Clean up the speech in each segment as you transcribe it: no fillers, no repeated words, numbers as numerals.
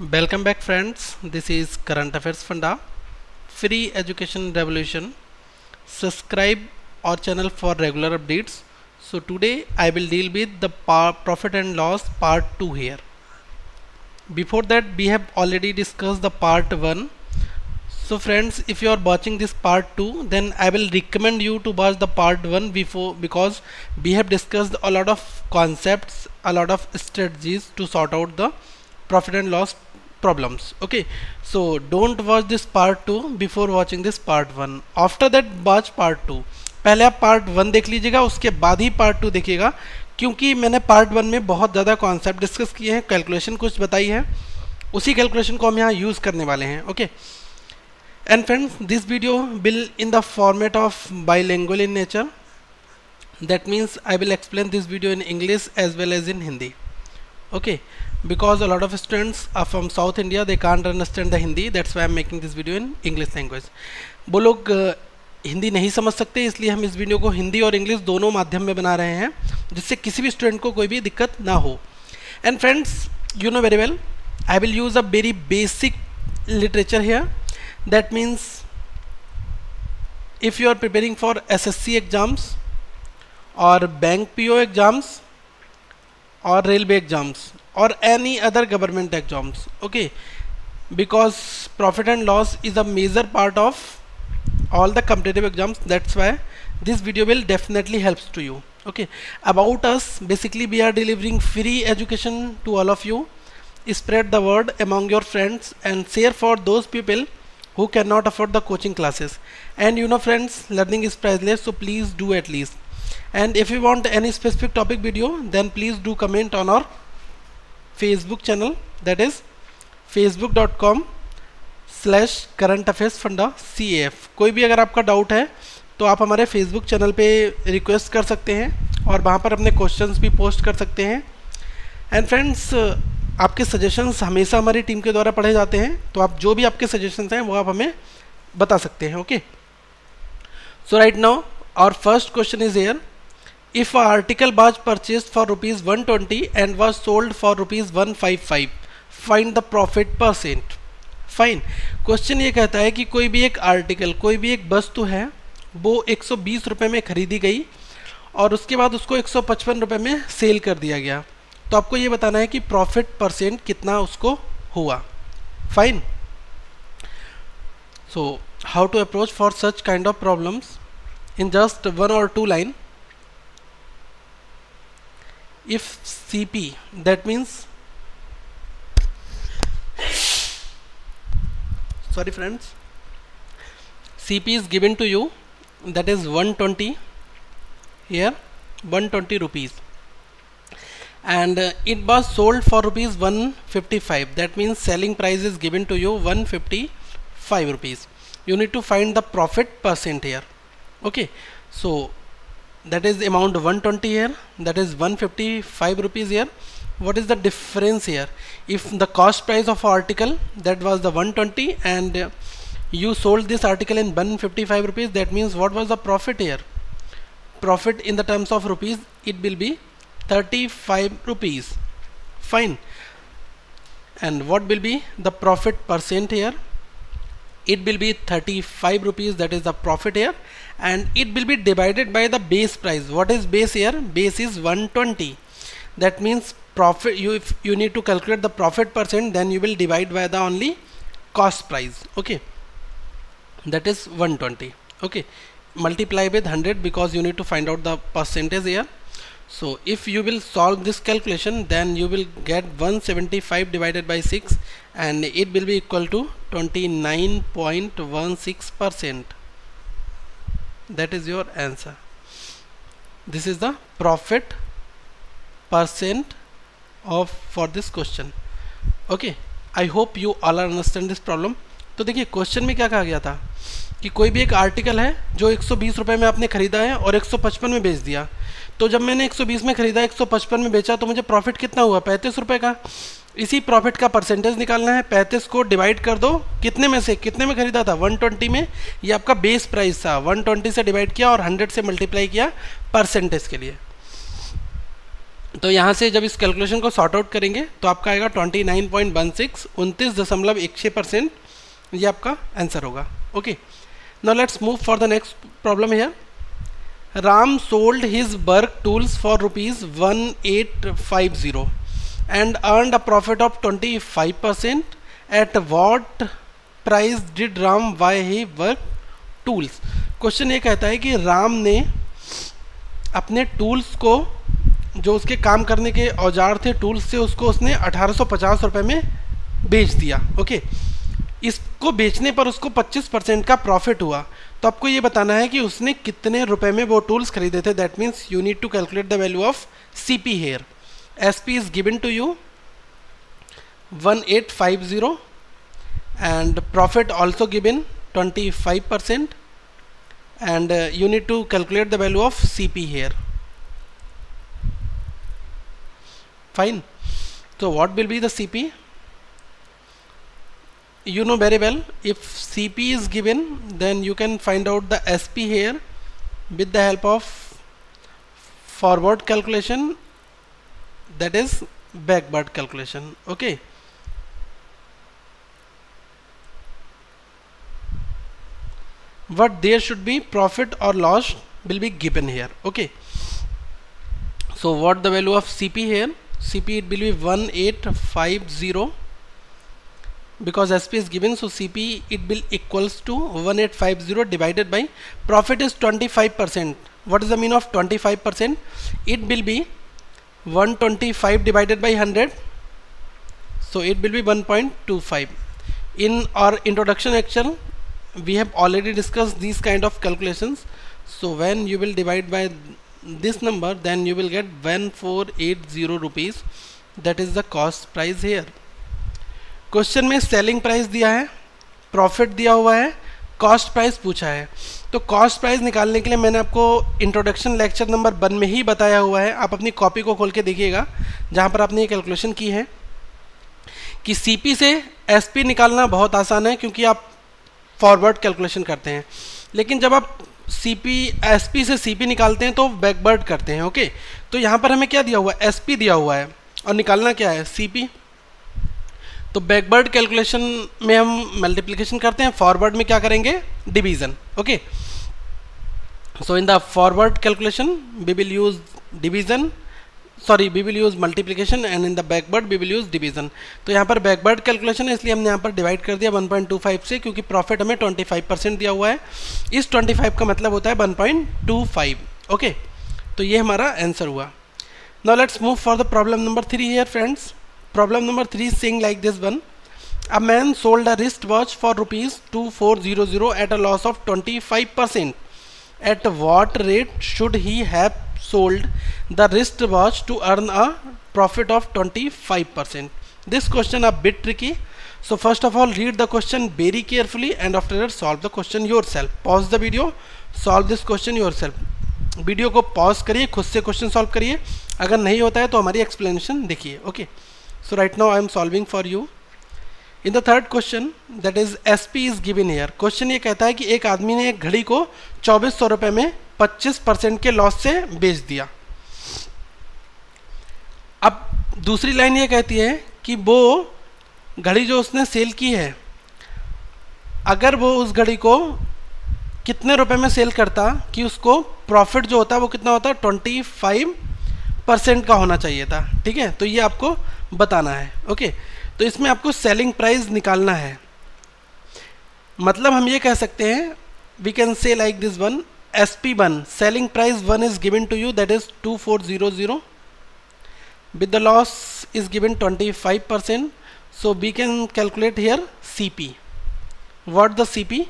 Welcome back friends, this is Current Affairs Funda, Free Education Revolution. Subscribe our channel for regular updates. So today I will deal with the profit and loss part 2 here. Before that we have already discussed the part 1. So friends, if you are watching this part 2, then I will recommend you to watch the part 1 before, because we have discussed a lot of concepts, a lot of strategies to sort out the profit and loss problems. Okay, so don't watch this part 2 before watching this part 1. After that watch part 2. पहले आप part 1 देख लीजिएगा, उसके बाद ही part 2 देखिएगा, क्योंकि मैंने part 1 में बहुत ज़्यादा कॉन्सेप्ट डिस्कस किए हैं, कैलकुलेशन कुछ बताई है, उसी कैलकुलेशन को हम यहाँ यूज़ करने वाले हैं. Okay and friends, this video will in the format of bilingual in nature. That means I will explain this video in English as well as in Hindi. Okay, because a lot of students are from South India, they can't understand the Hindi. That's why I'm making this video in English language. वो लोग हिंदी नहीं समझ सकते, इसलिए हम इस video को हिंदी और इंग्लिश दोनों माध्यम में बना रहे हैं, जिससे किसी भी स्टूडेंट को कोई भी दिक्कत ना हो. And friends, you know very well, I will use a very basic literature here. That means if you are preparing for SSC exams or bank PO exams or railway exams or any other government exams, okay, because profit and loss is a major part of all the competitive exams, that's why this video will definitely helps to you. Okay, about us, basically we are delivering free education to all of you. Spread the word among your friends and share for those people who cannot afford the coaching classes. And you know friends, learning is priceless, so please do at least. And if you want any specific topic video, then please do comment on our Facebook channel, that is facebook.com/currentaffairsfunda.caf. कोई भी अगर आपका doubt है तो आप हमारे Facebook channel पे request कर सकते हैं और वहाँ पर अपने क्वेश्चंस भी पोस्ट कर सकते हैं. एंड फ्रेंड्स, आपके सजेशंस हमेशा हमारी टीम के द्वारा पढ़े जाते हैं, तो आप जो भी आपके सजेशंस हैं वो आप हमें बता सकते हैं. Okay, so right now our first question is here. If an article was purchased for rupees 120 and was sold for rupees 155, find the profit %. Fine. Question ये कहता है कि कोई भी एक आर्टिकल, कोई भी एक वस्तु है, वो 120 रुपये में खरीदी गई और उसके बाद उसको 155 रुपये में सेल कर दिया गया. तो आपको ये बताना है कि प्रॉफिट % कितना उसको हुआ. Fine. So how to approach for such kind of problems in just 1 or 2 line. If CP, that means, sorry friends, CP is given to you, that is 120 here, 120 rupees, and it was sold for rupees 155. That means selling price is given to you 155 rupees. You need to find the profit % here. Okay, so that is amount 120 here, that is 155 rupees here. What is the difference here? If the cost price of article, that was the 120, and you sold this article in 155 rupees, that means what was the profit here? Profit in the terms of rupees, it will be 35 rupees. Fine. And what will be the profit % here? It will be 35 rupees, that is the profit here, and it will be divided by the base price. What is base here? Base is 120. That means profit, if you need to calculate the profit %, then you will divide by the only cost price. Okay, that is 120. Okay, multiply with 100 because you need to find out the percentage here. So if you will solve this calculation, then you will get 175 divided by 6, and it will be equal to 29.16%. That is your answer. This is the profit % of for this question. Okay, I hope you all understand this problem. तो देखिए question में क्या कहा गया था कि कोई भी एक आर्टिकल है जो 120 रुपये में आपने खरीदा है और 155 में बेच दिया. तो जब मैंने 120 में खरीदा, 155 में बेचा, तो मुझे प्रॉफिट कितना हुआ? 35 रुपये का. इसी प्रॉफिट का % निकालना है. 35 को डिवाइड कर दो कितने में से, कितने में खरीदा था? 120 में. ये आपका बेस प्राइस था. 120 से डिवाइड किया और 100 से मल्टीप्लाई किया % के लिए. तो यहाँ से जब इस कैलकुलेशन को सॉर्ट आउट करेंगे तो आपका आएगा 29.16 29.16%। ये आपका आंसर होगा। Okay, now let's move for the next problem here. Ram sold his work tools for ₹1850 and earned a profit of 25%. At what price did Ram buy his work tools? Question ये कहता है कि राम ने अपने टूल्स को, जो उसके काम करने के औजार थे, टूल्स से उसको उसने 1850 रुपये में बेच दिया। ओके, इसको बेचने पर उसको 25% का प्रॉफिट हुआ। तो आपको ये बताना है कि उसने कितने रुपए में वो टूल्स खरीदे थे। That means you need to calculate the value of CP here. SP is given to you 1850 and profit also given 25%, and you need to calculate the value of CP here. Fine. So what will be the CP? You know very well, if CP is given, then you can find out the SP here with the help of forward calculation, that is backward calculation. Okay, what there should be profit or loss will be given here. Okay, so what the value of CP here? CP it will be 1850 because SP is given, so CP it will equals to 1850 divided by profit is 25%. What is the mean of 25%? It will be 125 divided by 100, so it will be 1.25. In our introduction lecture we have already discussed these kind of calculations. So when you will divide by this number, then you will get 1480 rupees, that is the cost price here. Question में selling price दिया है, profit दिया हुआ है, cost price पूछा है। तो cost price निकालने के लिए मैंने आपको इंट्रोडक्शन लेक्चर नंबर 1 में ही बताया हुआ है। आप अपनी कॉपी को खोल के देखिएगा जहाँ पर आपने ये कैलकुलेशन की है कि CP से SP निकालना बहुत आसान है क्योंकि आप फॉरवर्ड कैलकुलेशन करते हैं, लेकिन जब आप SP से CP निकालते हैं तो बैकवर्ड करते हैं। ओके, तो यहाँ पर हमें क्या दिया हुआ है? SP दिया हुआ है और निकालना क्या है? CP। तो बैकवर्ड कैलकुलेशन में हम मल्टीप्लिकेशन करते हैं, फॉरवर्ड में क्या करेंगे? Division. Okay, so in the forward calculation we will use division, sorry we will use multiplication, and in the backward we will use division. तो यहाँ पर बैकवर्ड कैलकुलेशन है इसलिए हमने यहाँ पर डिवाइड कर दिया 1.25 से, क्योंकि प्रॉफिट हमें 25% दिया हुआ है। इस 25 का मतलब होता है 1.25। ओके, तो ये हमारा आंसर हुआ। Now let's move for the problem number 3 here friends. Problem number 3 is saying like this one. A man sold a wristwatch for ₹2400 at a loss of 25%. At what rate should he have sold the wristwatch to earn a profit of 25%? This question a bit tricky. So first of all, read the question very carefully and after that solve the question yourself. Pause the video, solve this question yourself. Video को pause करिए, खुद से question solve करिए। अगर नहीं होता है तो हमारी एक्सप्लेनेशन देखिए। Okay, so right now I am solving for you. In the third question, that is SP is given here. Question ये कहता है कि एक आदमी ने एक घड़ी को 2400 रुपये में 25% के लॉस से बेच दिया। अब दूसरी लाइन ये कहती है कि वो घड़ी जो उसने सेल की है, अगर वो उस घड़ी को कितने रुपए में सेल करता कि उसको प्रॉफिट जो होता है वो कितना होता है? 25% का होना चाहिए था। ठीक है, तो ये आपको बताना है। ओके, तो इसमें आपको सेलिंग प्राइस निकालना है। मतलब हम ये कह सकते हैं, we can say like this one, SP1 selling price 1 is given to you, that is 2400 with the loss is given 25%. So we can calculate here CP. What the CP?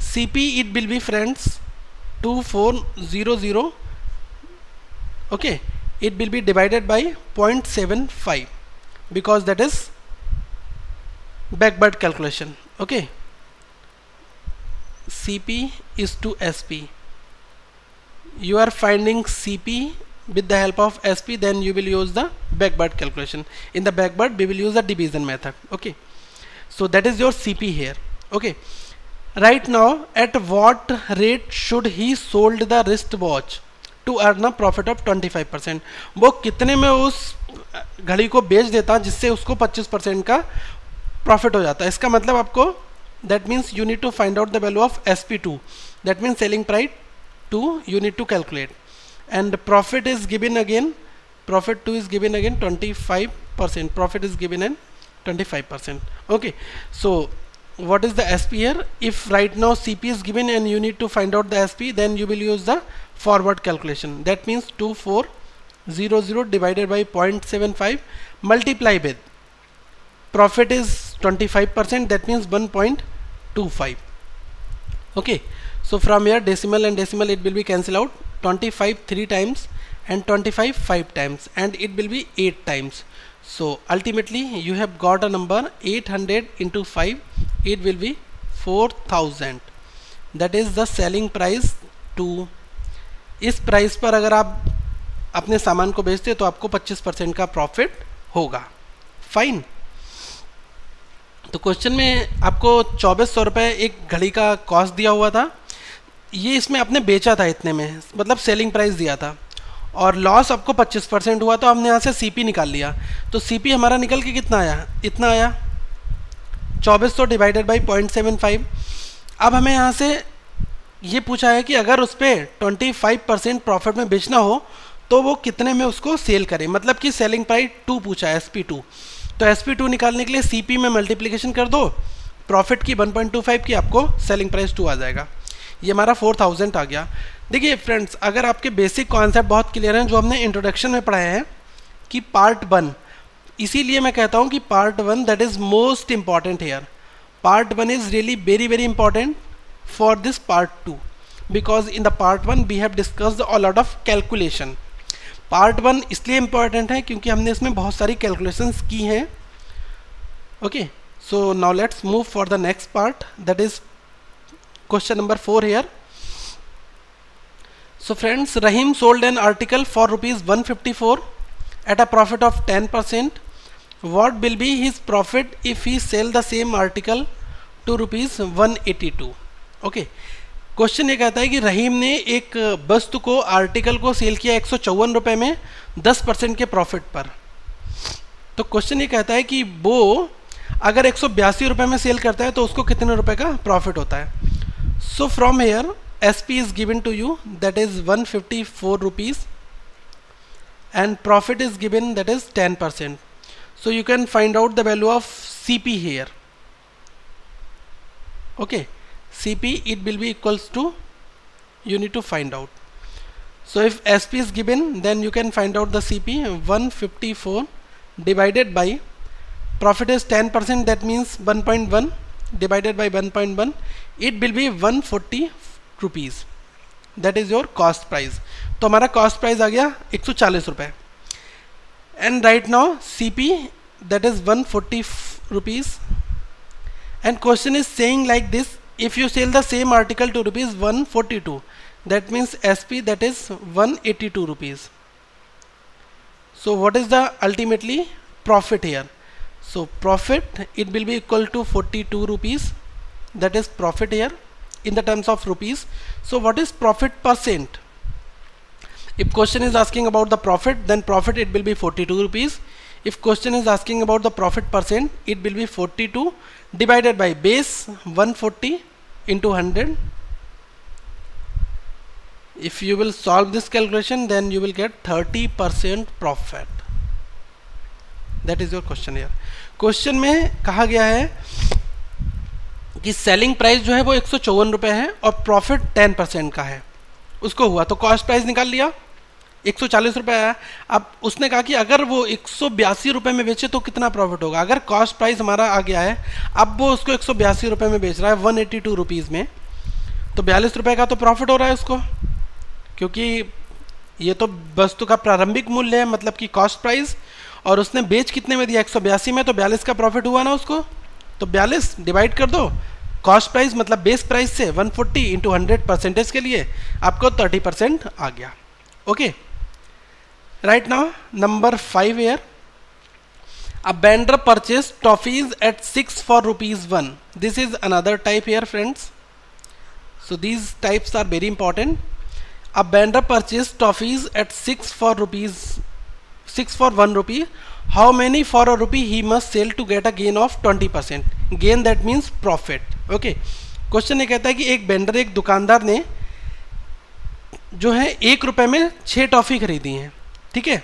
CP it will be friends 2400. Okay, it will be divided by 0.75 because that is backward calculation. Okay, CP is to SP. You are finding CP with the help of SP, then you will use the backward calculation. In the backward we will use the division method. Okay, so that is your CP here. Okay, right now at what rate should he sold the wristwatch to earn a profit of 25%। वो कितने में उस घड़ी को बेच देता जिससे उसको 25% का प्रॉफिट हो जाता है। इसका मतलब आपको that means you need to find out the value of SP2, that means selling price 2 you need to calculate, and profit is given again, profit 2 is given again 25%, profit is given in 25%. Okay, so what is the SP here? If right now CP is given and you need to find out the SP, then you will use the forward calculation. That means 2400 divided by 0.75 multiply with profit is 25%, that means 1.25. okay, so from here decimal and decimal it will be cancel out, 25 3 times and 25 5 times, and it will be 8 times. So ultimately you have got a number 800 into 5, it will be 4000. that is the selling price to, इस price पर अगर आप अपने सामान को बेचते तो आपको 25% का प्रॉफिट होगा। फाइन। तो क्वेश्चन में आपको 2400 रुपये एक घड़ी का कॉस्ट दिया हुआ था, ये इसमें आपने बेचा था इतने में, मतलब सेलिंग प्राइस दिया था, और लॉस आपको 25% हुआ, तो हमने यहाँ से CP निकाल लिया। तो CP हमारा निकल के कितना आया? इतना आया 2400 डिवाइडेड बाई 0.75। अब हमें यहाँ से ये पूछा है कि अगर उस पर 25% प्रॉफिट में बेचना हो तो वो कितने में उसको सेल करे, मतलब कि सेलिंग प्राइस 2 पूछा है, SP2। तो SP2 निकालने के लिए CP में मल्टीप्लिकेशन कर दो, प्रॉफिट की 1.25 की, आपको सेलिंग प्राइस 2 आ जाएगा। ये हमारा 4000 आ गया। देखिए फ्रेंड्स, अगर आपके बेसिक कॉन्सेप्ट बहुत क्लियर हैं जो हमने इंट्रोडक्शन में पढ़ाए हैं कि पार्ट 1, इसीलिए मैं कहता हूँ कि part 1 that is most important here. Part 1 is really very very important for this part 2, because in the part 1 we have discussed a lot of calculation. Part 1 इसलिए इम्पॉर्टेंट है क्योंकि हमने इसमें बहुत सारी कैलकुलेशंस की हैं। Okay, so now let's move for the next part, that is question number 4 here. So friends, Rahim sold an article for rupees 154 at a profit of 10%. What will be his profit if he sell the same article to rupees 182? Okay, question ये कहता है कि रहीम ने एक वस्तु को, article को cell किया 154 रुपये में 10% के प्रॉफिट पर। तो क्वेश्चन ये कहता है कि वो अगर 182 रुपये में सेल करता है तो उसको कितने रुपए का प्रॉफिट होता है। So from here SP is given to you, that is 154 rupees, and profit is given, that is 10%. So you can find out the value of CP here. Okay, CP it will be equals to, you need to find out. So if SP is given, then you can find out the CP, 154 divided by profit is 10%, that means 1.1 divided by 1.1, it will be 140 rupees, that is your cost price. तो हमारा cost price आ गया 140 रुपये, and right now CP that is 140 rupees, and question is saying like this, if you sell the same article to rupees 142, that means SP that is 182 rupees. So what is the ultimately profit here? So profit it will be equal to 42 rupees, that is profit here in the terms of rupees. So what is profit percent? If question is asking about the profit, then profit it will be 42 rupees. If question is asking about the profit percent, it will be 42 divided by base 140 into 100. If you will solve this calculation, then you will get 30% profit. That is your question here. Question में कहा गया है कि selling price जो है वो 154 रुपये है और प्रॉफिट 10% का है, उसको हुआ तो कॉस्ट प्राइस निकाल लिया, 140 रुपये आया। अब उसने कहा कि अगर वो 182 रुपये में बेचे तो कितना प्रॉफिट होगा। अगर कॉस्ट प्राइस हमारा आ गया है, अब वो उसको 182 रुपये में बेच रहा है 182 रुपीज़ में, तो 42 रुपये का तो प्रॉफिट हो रहा है उसको, क्योंकि ये तो वस्तु का प्रारंभिक मूल्य है, मतलब कि कॉस्ट प्राइस, और उसने बेच कितने में दिया 182 में, तो 42 का प्रॉफिट हुआ ना उसको। तो 42 डिवाइड कर दो कॉस्ट प्राइस मतलब बेस प्राइस से 140 इंटू 100 परसेंटेज के लिए आपको 30% आ गया। Okay, right now number 5 here. A vendor purchased toffees at 6 for ₹1. This is another type here friends. So these types are very important. A vendor purchased toffees at 6 for 1 rupee. How many for a rupee he must sell to get a gain of 20%? Gain that means profit. Okay. Question ये कहता है कि एक vendor, एक दुकानदार ने जो है 1 रुपए में 6 टॉफ़ी खरीदी हैं, ठीक है,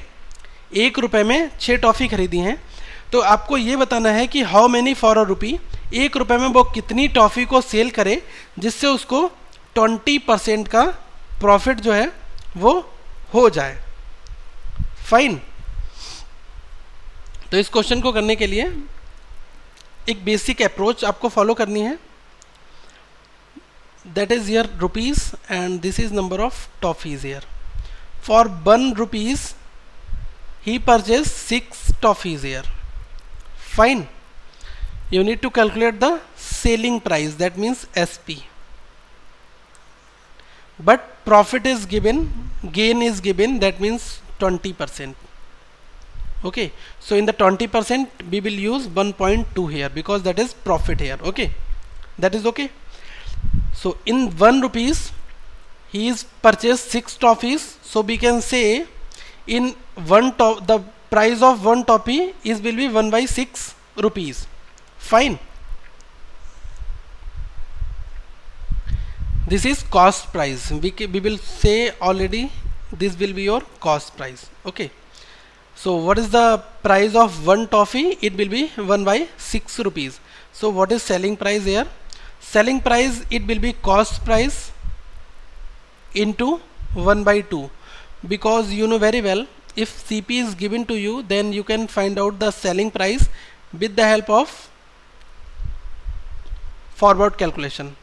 1 रुपए में 6 टॉफ़ी खरीदी हैं। तो आपको ये बताना है कि हाउ मैनी फॉर अ रुपी, 1 रुपए में वो कितनी टॉफ़ी को सेल करे जिससे उसको 20% का प्रॉफिट जो है वो हो जाए। फाइन। तो इस क्वेश्चन को करने के लिए एक बेसिक अप्रोच आपको फॉलो करनी है, that is here rupees and this is number of toffees here. For 1 rupees he purchased 6 toffees here. Fine. You need to calculate the selling price, that means SP. But profit is given, gain is given, that means 20%. Okay, so in the 20% we will use 1.2 here because that is profit here. Okay, that is okay. So in 1 rupees he is purchased 6 toffees, so we can say in the price of 1 toffee is will be 1 by 6 rupees. Fine. This is cost price. We will say already this will be your cost price. Okay, so what is the price of 1 toffee? It will be 1 by 6 rupees. So what is selling price here? Selling price, it will be cost price into 1 by 2, because you know very well if CP is given to you then you can find out the selling price with the help of forward calculation.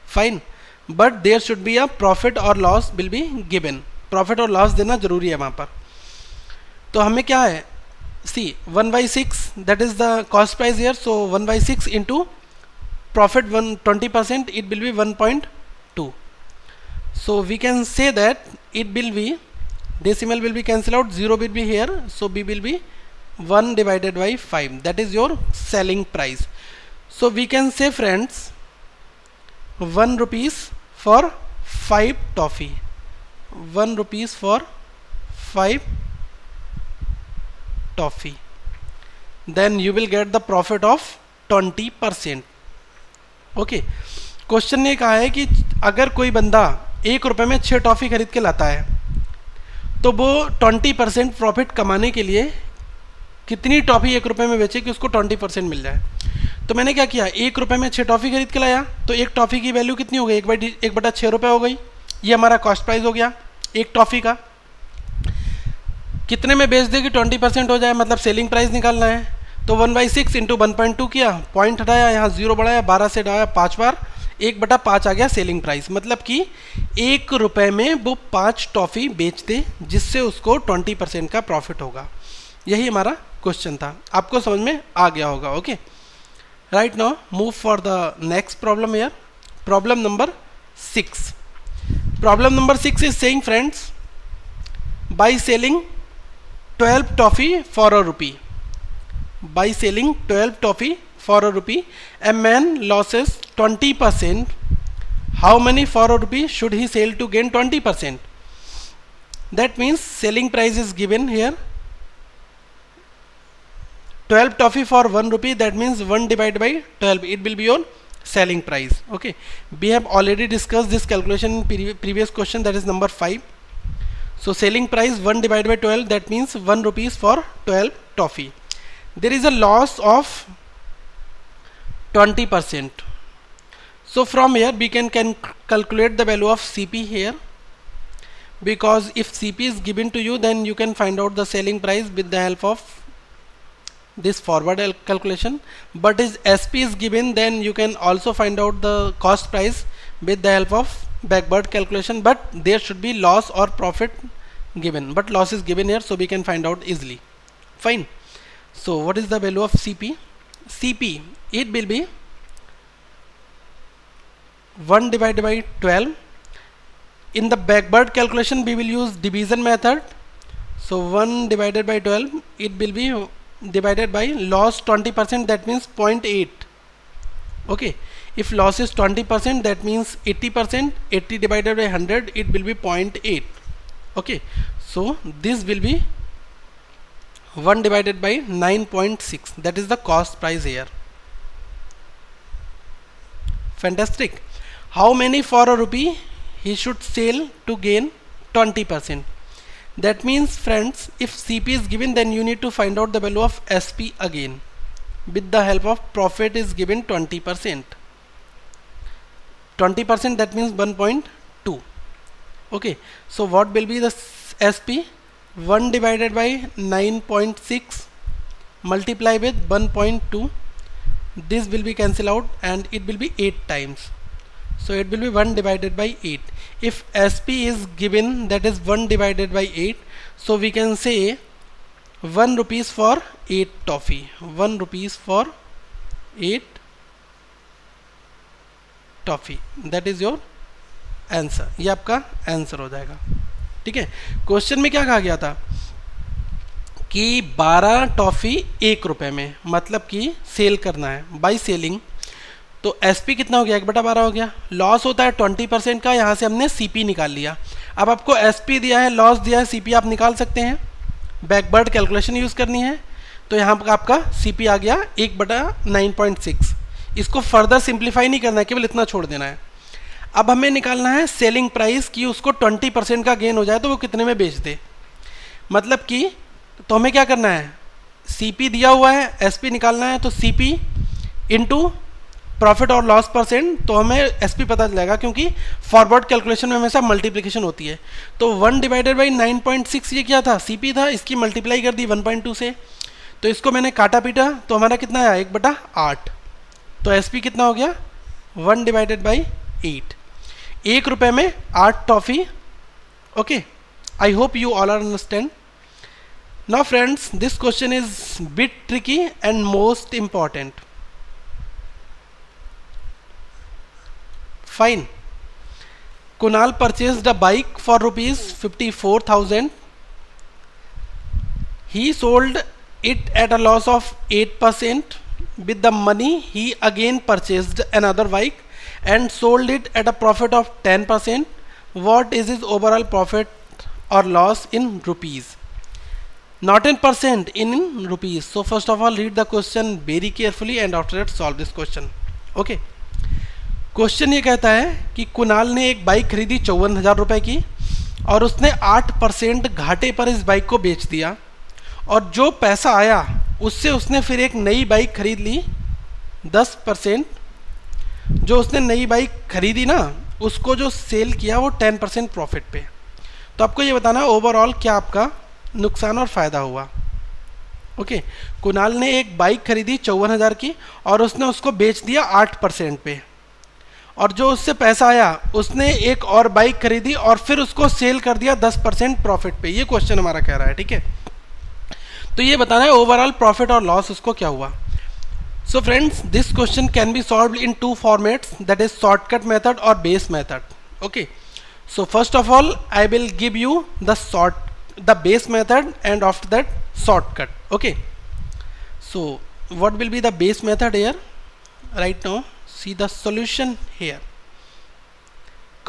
Fine. But there should be a profit or loss will be given. Profit और loss देना जरूरी है वहाँ पर। तो हमें क्या है, see 1 by 6 that is the cost price here, so 1 by 6 into profit 20%, it will be 1.2. So we can say that it will be, decimal will be cancelled out, 0 will be here, so B will be 1 divided by 5, that is your selling price. So we can say friends 1 rupees for 5 toffee, 1 rupees for 5 toffee, then you will get the profit of 20%. Okay, question ने कहा है कि अगर कोई बंदा 1 रुपए में 6 toffee खरीद के लाता है तो वो 20% प्रॉफिट कमाने के लिए कितनी टॉफ़ी 1 रुपए में बेचे कि उसको 20% मिल जाए। तो मैंने क्या किया, 1 रुपए में 6 टॉफ़ी खरीद के लाया, तो एक टॉफ़ी की वैल्यू कितनी हो गई, 1/6 रुपये हो गई। ये हमारा कॉस्ट प्राइस हो गया एक टॉफ़ी का। कितने में बेच दे कि 20% हो जाए, मतलब सेलिंग प्राइस निकालना है। तो 1 by 6 इंटू 1.2 किया, पॉइंट हटाया, यहाँ 0 बढ़ाया, 12 से हटाया 5 बार, 1/5 आ गया सेलिंग प्राइस। मतलब कि 1 रुपए में वो 5 टॉफ़ी बेच दे जिससे उसको 20% का प्रॉफिट होगा। यही हमारा क्वेश्चन था, आपको समझ में आ गया होगा। Okay, right now move for the next problem here. Problem number 6। Problem number 6 is saying friends, by selling 12 toffee for a rupee, by selling 12 toffee for a rupee, a man loses 20%. How many for a rupee should he sell to gain 20%? That means selling price is given here, 12 toffee for 1 rupee, that means 1 divided by 12, it will be your selling price. Okay, we have already discussed this calculation in previous question, that is number 5. So selling price 1 divided by 12, that means 1 rupees for 12 toffee. There is a loss of 20%. So from here we can calculate the value of CP here, because if CP is given to you then you can find out the selling price with the help of this forward calculation. But if SP is given then you can also find out the cost price with the help of backward calculation, but there should be loss or profit given, but loss is given here, so we can find out easily. Fine. So what is the value of CP? CP, it will be 1 divided by 12. In the backward calculation we will use division method. So 1 divided by 12, it will be divided by loss 20%, that means 0.8. Okay, If loss is 20%, that means 80%. 80 divided by 100, it will be 0.8. Okay, so this will be 1 divided by 9.6. That is the cost price here. Fantastic. How many for a rupee he should sell to gain 20%? That means, friends, if CP is given, then you need to find out the value of SP again with the help of profit is given 20%. 20%, that means 1.2. Okay, so what will be the SP? 1 divided by 9.6 multiply with 1.2. This will be cancelled out and it will be 8 times. So it will be 1 divided by 8. If SP is given, that is 1 divided by 8. So we can say 1 rupees for 8 toffee. 1 rupees for 8 toffee. That is your answer. ये आपका answer हो जाएगा. ठीक है. Question में क्या कहा गया था कि 12 टॉफी 1 रुपए में, मतलब कि सेल करना है बाई सेलिंग. तो एसपी कितना हो गया? 1/12 हो गया. लॉस होता है 20% का. यहाँ से हमने सीपी निकाल लिया. अब आपको एसपी दिया है, लॉस दिया है, सीपी आप निकाल सकते हैं. बैकवर्ड कैलकुलेशन यूज़ करनी है. तो यहाँ पर आपका सीपी आ गया 1/9.6. इसको फर्दर सिंप्लीफाई नहीं करना है, केवल इतना छोड़ देना है. अब हमें निकालना है सेलिंग प्राइस की उसको 20% का गेन हो जाए तो वो कितने में बेच दे. मतलब कि तो हमें क्या करना है, सीपी दिया हुआ है, एसपी निकालना है. तो सीपी इनटू प्रॉफिट और लॉस परसेंट, तो हमें एसपी पता चलेगा क्योंकि फॉरवर्ड कैलकुलेशन में हमेशा मल्टीप्लिकेशन होती है. तो 1 डिवाइडेड बाई 9.6 ये क्या था? सीपी था. इसकी मल्टीप्लाई कर दी 1.2 से. तो इसको मैंने काटा पीटा तो हमारा कितना आया? 1/8. तो एसपी कितना हो गया? 1 डिवाइडेड बाई 8. 1 रुपए में 8 toffee. Okay, I hope you all are understand. Now friends, this question is bit tricky and most important. Fine. Kunal purchased a bike for rupees 54,000. He sold it at a loss of 8%. With the money, he again purchased another bike and sold it at a profit of 10%. What is his overall profit or loss in rupees? Not in percent, in rupees. So first of all, read the question very carefully and after that solve this question. Okay. Question ये कहता है कि कुणाल ने एक bike खरीदी 54,000 रुपए की और उसने 8% घाटे पर इस बाइक को बेच दिया, और जो पैसा आया उससे उसने फिर एक नई बाइक खरीद ली 10%. जो उसने नई बाइक खरीदी ना, उसको जो सेल किया वो 10% प्रॉफिट पे. तो आपको ये बताना है ओवरऑल क्या आपका नुकसान और फ़ायदा हुआ. ओके, कुणाल ने एक बाइक खरीदी 54,000 की और उसने उसको बेच दिया 8% पे, और जो उससे पैसा आया उसने एक और बाइक खरीदी और फिर उसको सेल कर दिया 10% प्रॉफिट पे. ये क्वेश्चन हमारा कह रहा है. ठीक है, तो ये बताना है ओवरऑल प्रॉफिट और लॉस उसको क्या हुआ. So friends, this question can be solve in 2 formats, that is shortcut method और base method. Okay, so first of all I will give you the base method and after that shortcut. Okay, so what will be the base method here? Right now, see the solution here.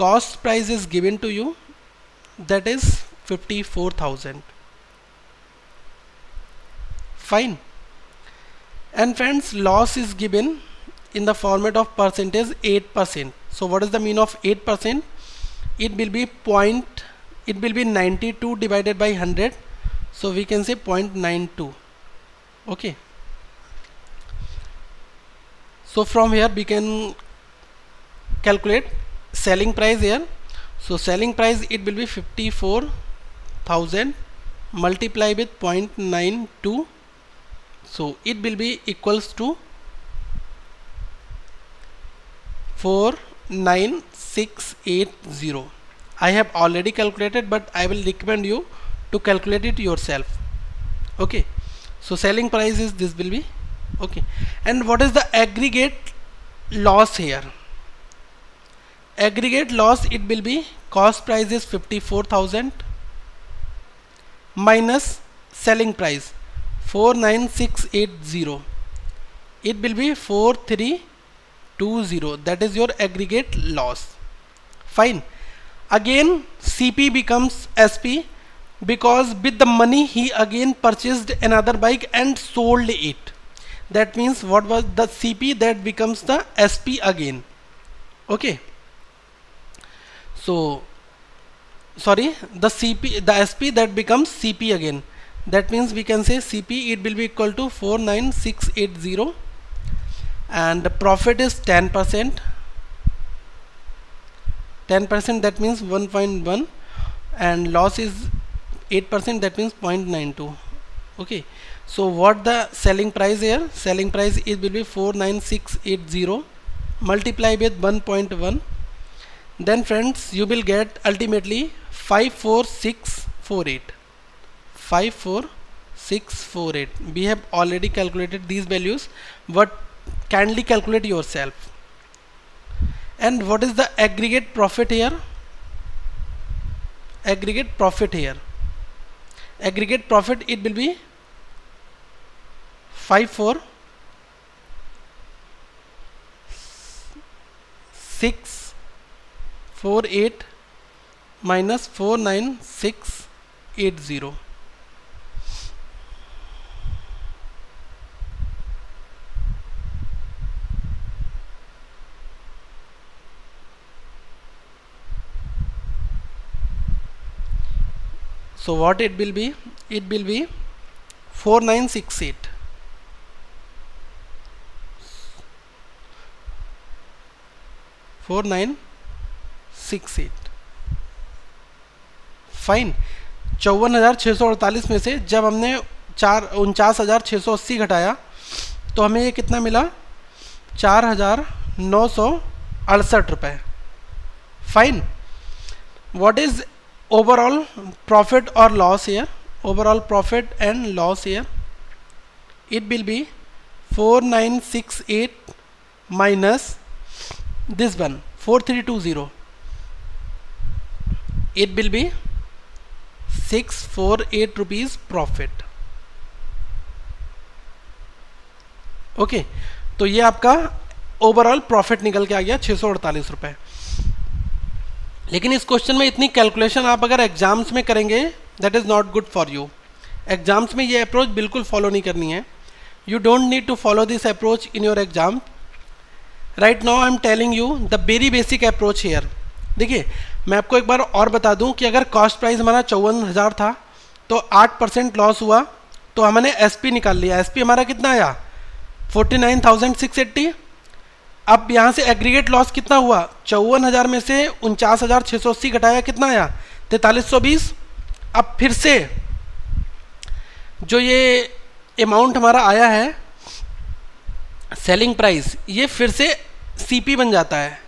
Cost price is given to you, that is 54,000. Fine. And friends, loss is given in the format of percentage 8%. So what is the mean of 8%? It will be 92 divided by 100, so we can say 0.92. Okay, so from here we can calculate selling price here. So selling price, it will be 54,000 multiply with 0.92, so it will be equals to 49680. I have already calculated, but I will recommend you to calculate it yourself. Okay, so selling price is this will be. Okay, and what is the aggregate loss here? Aggregate loss, it will be cost price is 54,000 minus selling price 49680. It will be 43 20, that is your aggregate loss. Fine. Again CP becomes SP because with the money he again purchased another bike and sold it. That means what was the CP, that becomes the SP again. Okay, so sorry, the CP, the SP, that becomes CP again. That means we can say CP, it will be equal to 49680, and the profit is 10%. 10%, that means 1.1, and loss is 8%, that means 0.92. Okay, so what the selling price here? Selling price it will be 49680 multiply with 1.1. Then friends, you will get ultimately 54648. 54648. We have already calculated these values, but kindly calculate yourself. And what is the aggregate profit here? Aggregate profit here, aggregate profit, it will be 54648 minus 49680. So what it will be? It will be 4968. 4968. Fine. 54,648 में से जब हमने 49,680 घटाया तो हमें ये कितना मिला? 4,968 रुपये. Fine. What is overall profit or loss here? Overall profit and loss here, it will be 4968 minus this one 4320, it will be 648 rupees profit. Okay, तो ये आपका ओवरऑल प्रॉफिट निकल के आ गया 648 रुपये. लेकिन इस क्वेश्चन में इतनी कैलकुलेशन आप अगर एग्जाम्स में करेंगे, that is not good for you. Exams में ये अप्रोच बिल्कुल फॉलो नहीं करनी है. You don't need to follow this approach in your exam. Right now I am telling you the very basic approach here. देखिए, मैं आपको एक बार और बता दूं कि अगर कॉस्ट प्राइस हमारा 54,000 था तो 8% लॉस हुआ तो हमने एसपी निकाल लिया. एसपी हमारा कितना आया? 49,680. अब यहाँ से एग्रीगेट लॉस कितना हुआ? 54,000 में से 49,680 घटाया, कितना आया? 4320. अब फिर से जो ये अमाउंट हमारा आया है सेलिंग प्राइस, ये फिर से सीपी बन जाता है,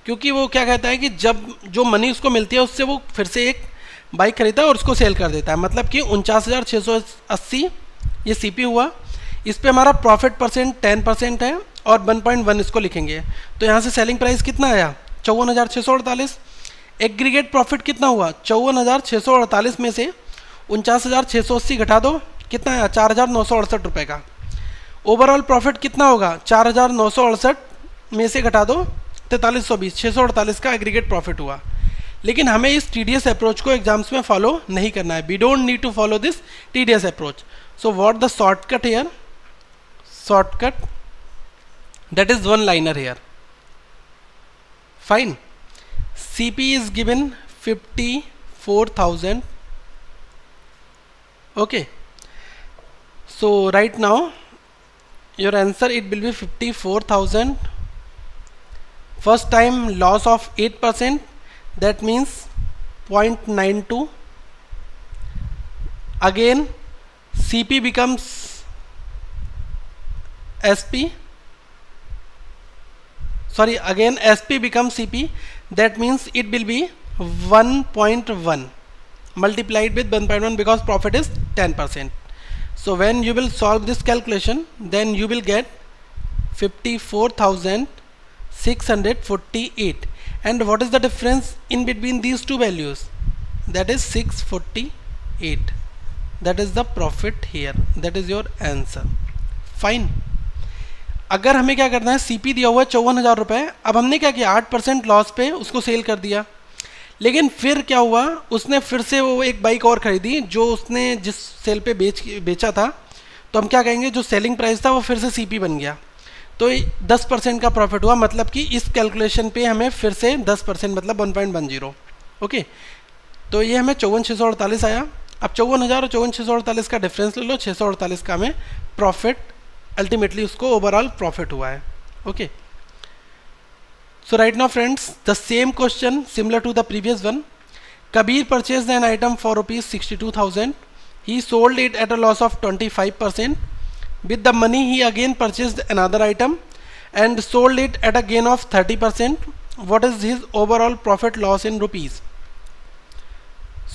क्योंकि वो क्या कहता है कि जब जो मनी उसको मिलती है उससे वो फिर से एक बाइक खरीदता है और उसको सेल कर देता है. मतलब कि 49,680 ये सीपी हुआ. इस पे हमारा प्रॉफिट परसेंट 10% है और 1.1 इसको लिखेंगे. तो यहाँ से सेलिंग प्राइस कितना आया? 54,648. एग्रीगेट प्रॉफिट कितना हुआ? 54,648 में से 49,680 घटा दो, कितना आया? 4,968 रुपये का. ओवरऑल प्रॉफिट कितना होगा? 4,968 में से घटा दो 4320, 648 का एग्रीगेट प्रॉफिट हुआ. लेकिन हमें इस टीडीएस अप्रोच को एग्जाम्स में फॉलो नहीं करना है. We don't need to follow this TDS approach. So what the shortcut here? Shortcut, that is one liner here. Fine. CP is given 54,000. Okay, so right now your answer it will be 54,000. First time loss of 8%, that means 0.92. Again CP becomes SP. Sorry, again SP becomes CP, that means it will be 1.1 multiplied with 1.1 because profit is 10%. So when you will solve this calculation, then you will get 54,648. And what is the difference in between these two values? That is 648. That is the profit here. That is your answer. Fine. अगर हमें क्या करना है, CP दिया हुआ है 54,000 रुपये, अब हमने क्या किया 8% लॉस पे उसको सेल कर दिया। लेकिन फिर क्या हुआ, उसने फिर से वो एक बाइक और खरीदी जो उसने जिस सेल पे बेचा था, तो हम क्या कहेंगे जो सेलिंग प्राइस था वो फिर से सीपी बन गया, तो 10% का प्रॉफिट हुआ। मतलब कि इस कैलकुलेशन पे हमें फिर से 10% मतलब 1.10। ओके, तो ये हमें 54,648 आया। अब 54,000 और 54,648 का डिफरेंस ले लो, 648 का हमें प्रॉफिट अल्टीमेटली उसको ओवरऑल प्रॉफिट हुआ है। Okay, so right now friends, the same question similar to the previous one. Kabir purchased an item for rupees 62,000. He sold it at a loss of 25%. With the money he again purchased another item and sold it at a gain of 30%. What is his overall profit loss in rupees?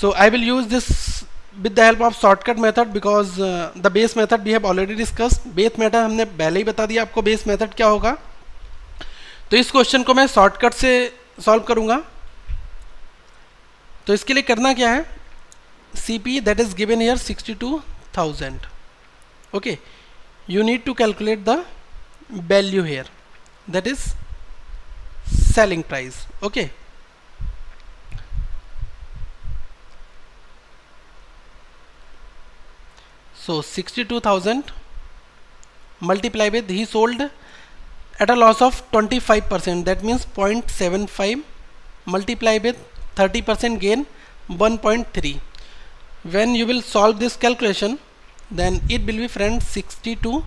So I will use this with the help of shortcut method because the base method we have already discussed. Base method हमने पहले ही बता दिया आपको base method क्या होगा। तो इस question को मैं शॉर्टकट से सॉल्व करूंगा। तो इसके लिए करना क्या है, CP that is given here 62,000. Okay, you need to calculate the value here, that is selling price. Okay, so 62,000 multiply with he sold at a loss of 25%, that means 0.75 multiply with 30% gain 1.3. When you will solve this calculation, then it will be friends 62,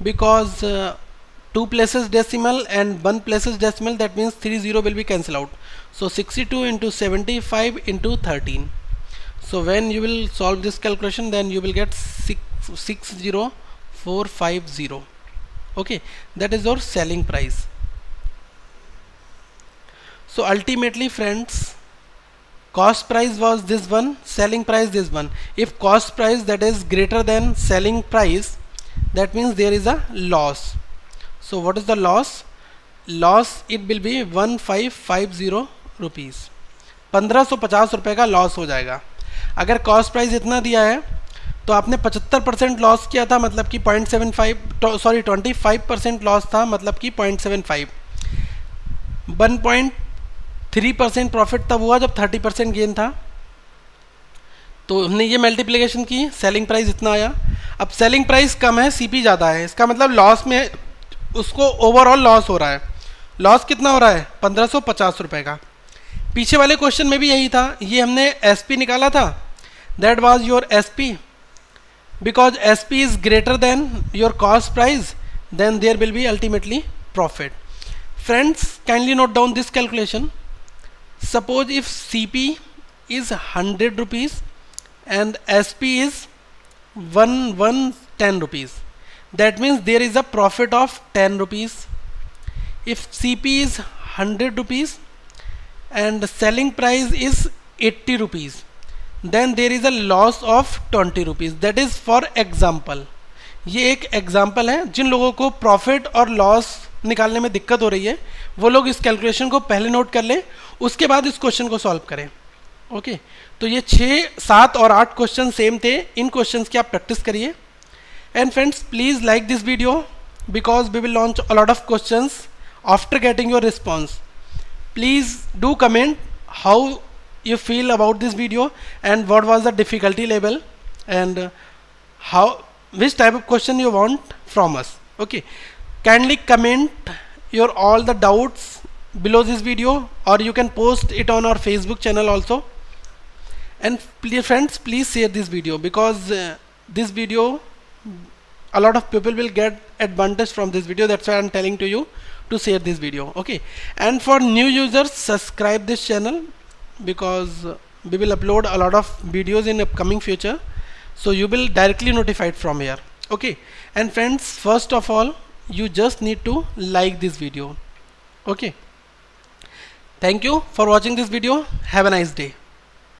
because 2 places decimal and 1 places decimal, that means 30 will be cancelled out. So 62 into 75 into 13. So when you will solve this calculation, then you will get 60450. Okay, that is your selling price. So ultimately friends, cost price was this one, selling price this one. If cost price that is greater than selling price, that means there is a loss. So what is the loss? Loss it will be 1550 rupees. 1550 रुपये का loss हो जाएगा। अगर cost price इतना दिया है तो आपने 75% लॉस किया था, मतलब कि 25% लॉस था, मतलब कि 0.75। 1.3% प्रॉफिट तब हुआ जब 30% गेन था। तो हमने ये मल्टीप्लिकेशन की, सेलिंग प्राइस इतना आया। अब सेलिंग प्राइस कम है, सीपी ज़्यादा है, इसका मतलब लॉस में उसको ओवरऑल लॉस हो रहा है। लॉस कितना हो रहा है? 1550 रुपये का। पीछे वाले क्वेश्चन में भी यही था, ये हमने एसपी निकाला था, that was your SP. Because SP is greater than your cost price, then there will be ultimately profit. Friends, kindly note down this calculation. Suppose if CP is 100 rupees and SP is 110 rupees, that means there is a profit of 10 rupees. If CP is 100 rupees and selling price is 80 rupees, then there is a loss of 20 rupees. That is for example. ये एक example है। जिन लोगों को profit और loss निकालने में दिक्कत हो रही है वो लोग इस कैलकुलेशन को पहले नोट कर लें, उसके बाद इस क्वेश्चन को सॉल्व करें। ओके, तो ये 6, 7 और 8 क्वेश्चन सेम थे, इन क्वेश्चंस की आप प्रैक्टिस करिए। And friends, please like this video because we will launch a lot of questions after getting your response. Please do comment how you feel about this video and what was the difficulty level and which type of question you want from us. Okay, kindly comment your all the doubts below this video, or you can post it on our Facebook channel also. And please friends, please share this video because this video, a lot of people will get advantage from this video. That's why I'm telling to you to share this video. Okay, and for new users, subscribe this channel because we will upload a lot of videos in upcoming future, so you will directly notified from here. Okay, and friends, first of all you just need to like this video. Okay, thank you for watching this video. Have a nice day.